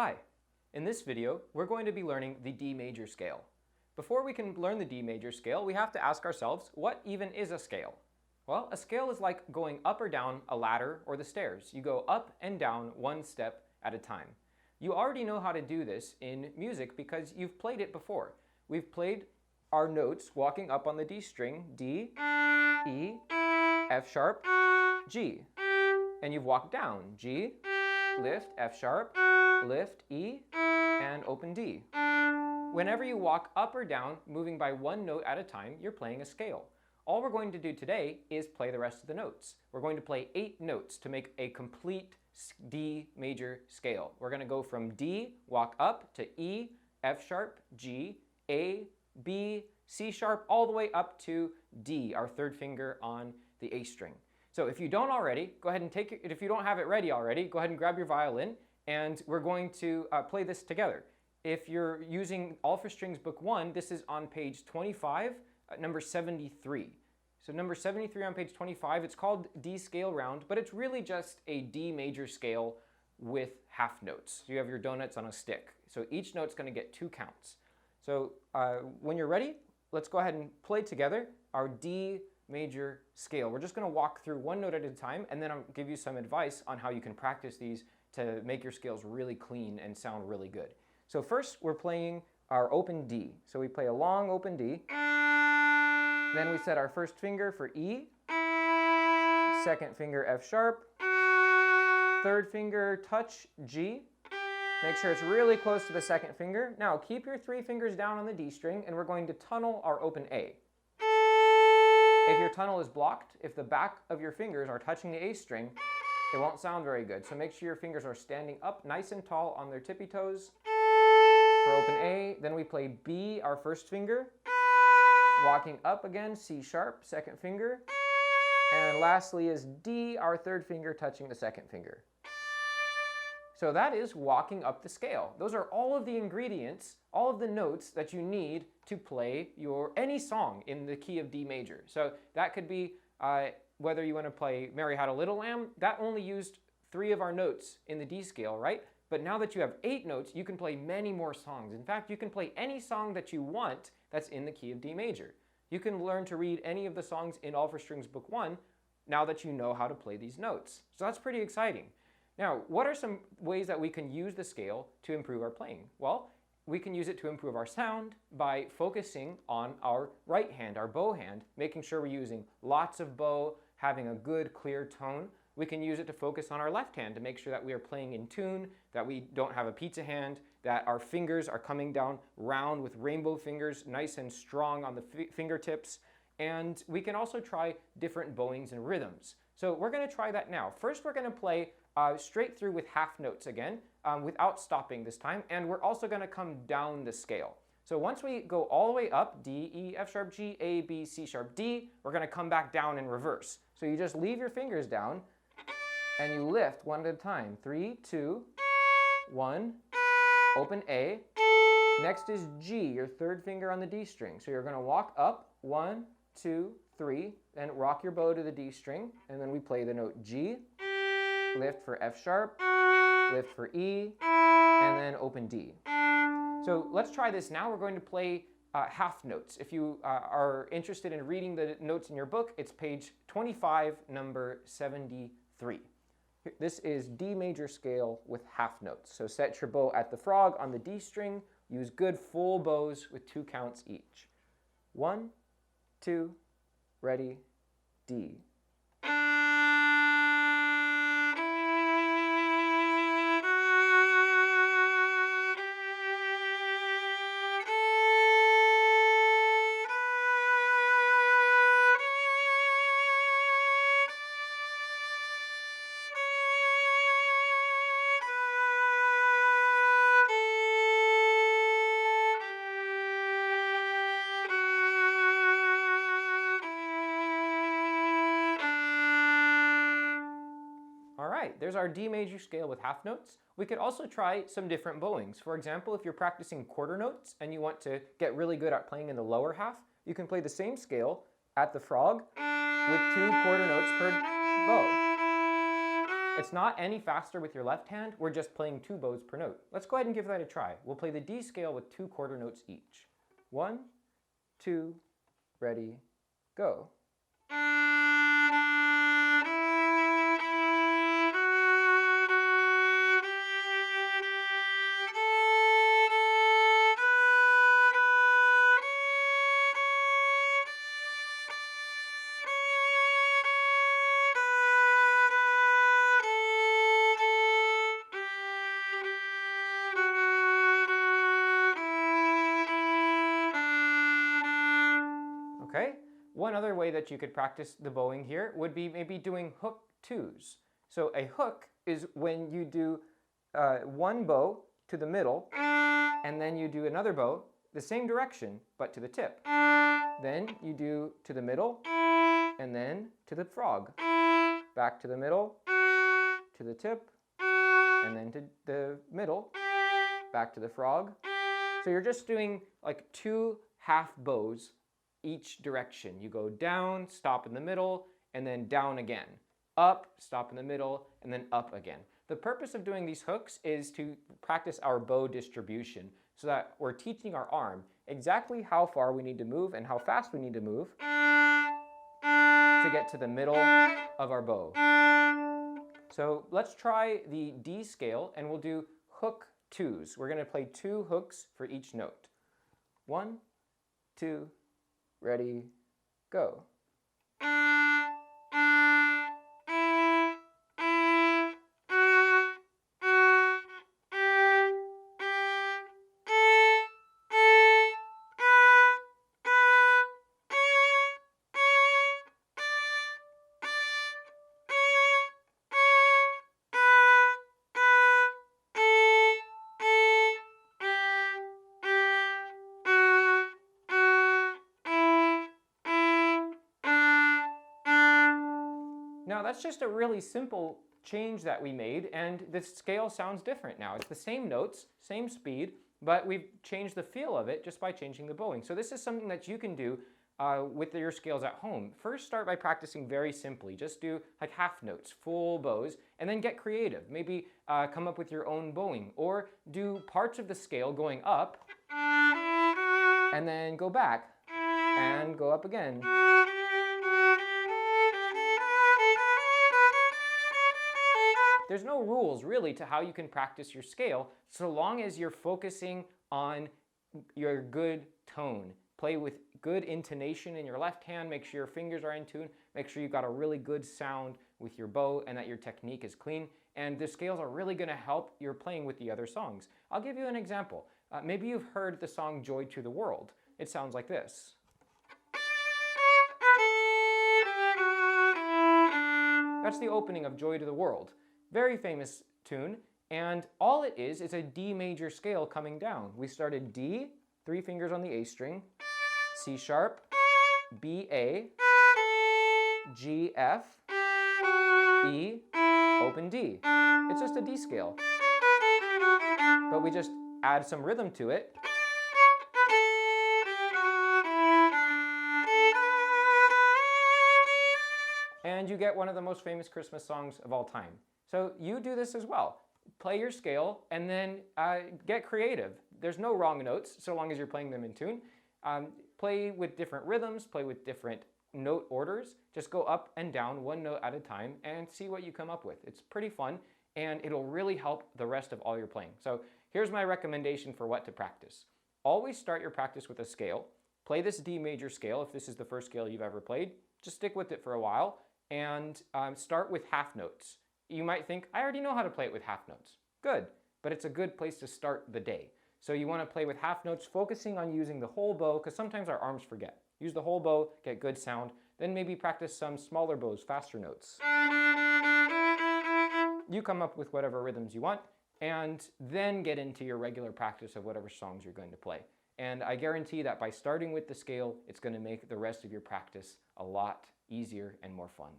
Hi, in this video we're going to be learning the D major scale. Before we can learn the D major scale, we have to ask ourselves, what even is a scale? Well, a scale is like going up or down a ladder or the stairs. You go up and down one step at a time. You already know how to do this in music because you've played it before. We've played our notes walking up on the D string, D, E, F sharp, G. And you've walked down, G, lift, F sharp, lift, E, and open D. Whenever you walk up or down, moving by one note at a time, you're playing a scale. All we're going to do today is play the rest of the notes. We're going to play 8 notes to make a complete D major scale. We're going to go from D, walk up, to E, F sharp, G, A, B, C sharp, all the way up to D, our third finger on the A string. So if you don't already, go ahead and take it. If you don't have it ready already, go ahead and grab your violin, and we're going to play this together. If you're using All for Strings Book 1, this is on page 25, number 73. So number 73 on page 25, it's called D scale round, but it's really just a D major scale with half notes. So you have your donuts on a stick. So each note's going to get 2 counts. So when you're ready, let's go ahead and play together our D major scale. We're just going to walk through one note at a time, and then I'll give you some advice on how you can practice these to make your scales really clean and sound really good. So first, we're playing our open D. So we play a long open D. Then we set our first finger for E, second finger F sharp, third finger touch G. Make sure it's really close to the second finger. Now keep your 3 fingers down on the D string, and we're going to tunnel our open A. If your tunnel is blocked, if the back of your fingers are touching the A string, it won't sound very good. So make sure your fingers are standing up nice and tall on their tippy toes for open A. Then we play B, our first finger, walking up again, C sharp, second finger. And lastly is D, our third finger touching the second finger. So that is walking up the scale. Those are all of the ingredients, all of the notes that you need to play any song in the key of D major. So that could be whether you want to play Mary Had a Little Lamb, that only used 3 of our notes in the D scale, right? But now that you have 8 notes, you can play many more songs. In fact, you can play any song that you want that's in the key of D major. You can learn to read any of the songs in All for Strings Book 1 now that you know how to play these notes. So that's pretty exciting. Now, what are some ways that we can use the scale to improve our playing? Well, we can use it to improve our sound by focusing on our right hand, our bow hand, making sure we're using lots of bow, having a good clear tone. We can use it to focus on our left hand to make sure that we are playing in tune, that we don't have a pizza hand, that our fingers are coming down round with rainbow fingers, nice and strong on the fingertips. And we can also try different bowings and rhythms. So we're going to try that now. First, we're going to play straight through with half notes again, without stopping this time, and we're also going to come down the scale. So once we go all the way up, D, E, F sharp, G, A, B, C sharp, D, we're going to come back down in reverse. So you just leave your fingers down, and you lift one at a time. 3, 2, 1, open A. Next is G, your third finger on the D string. So you're going to walk up, 1, 2, 3, and rock your bow to the D string, and then we play the note G, lift for F sharp, lift for E, and then open D. So let's try this now. We're going to play half notes. If you are interested in reading the notes in your book, it's page 25, number 73. This is D major scale with half notes. So set your bow at the frog on the D string. Use good full bows with 2 counts each. 1, 2, ready, D. There's our D major scale with half notes. We could also try some different bowings. For example, if you're practicing quarter notes and you want to get really good at playing in the lower half, you can play the same scale at the frog with 2 quarter notes per bow. It's not any faster with your left hand, we're just playing 2 bows per note. Let's go ahead and give that a try. We'll play the D scale with 2 quarter notes each. 1, 2, ready, go. Okay, one other way that you could practice the bowing here would be maybe doing hook twos. So a hook is when you do one bow to the middle, and then you do another bow the same direction, but to the tip. Then you do to the middle, and then to the frog. Back to the middle, to the tip, and then to the middle, back to the frog. So you're just doing like 2 half bows each direction. You go down, stop in the middle, and then down again. Up, stop in the middle, and then up again. The purpose of doing these hooks is to practice our bow distribution so that we're teaching our arm exactly how far we need to move and how fast we need to move to get to the middle of our bow. So let's try the D scale and we'll do hook twos. We're going to play 2 hooks for each note. 1, 2, ready, go. Now that's just a really simple change that we made, and the scale sounds different now. It's the same notes, same speed, but we've changed the feel of it just by changing the bowing. So this is something that you can do with your scales at home. First, start by practicing very simply. Just do like half notes, full bows, and then get creative. Maybe come up with your own bowing, or do parts of the scale going up, and then go back, and go up again. There's no rules really to how you can practice your scale, so long as you're focusing on your good tone. Play with good intonation in your left hand, make sure your fingers are in tune, make sure you've got a really good sound with your bow and that your technique is clean, and the scales are really going to help your playing with the other songs. I'll give you an example. Maybe you've heard the song Joy to the World. It sounds like this. That's the opening of Joy to the World. Very famous tune, and all it is a D major scale coming down. We started D, 3 fingers on the A string, C sharp, B A, G F, E, open D. It's just a D scale. But we just add some rhythm to it. And you get one of the most famous Christmas songs of all time. So you do this as well. Play your scale and then get creative. There's no wrong notes so long as you're playing them in tune. Play with different rhythms, play with different note orders. Just go up and down 1 note at a time and see what you come up with. It's pretty fun and it'll really help the rest of all your playing. So here's my recommendation for what to practice. Always start your practice with a scale. Play this D major scale if this is the first scale you've ever played. Just stick with it for a while and start with half notes. You might think, I already know how to play it with half notes. Good, but it's a good place to start the day. So you want to play with half notes, focusing on using the whole bow, because sometimes our arms forget. Use the whole bow, get good sound, then maybe practice some smaller bows, faster notes. You come up with whatever rhythms you want, and then get into your regular practice of whatever songs you're going to play. And I guarantee that by starting with the scale, it's going to make the rest of your practice a lot easier and more fun.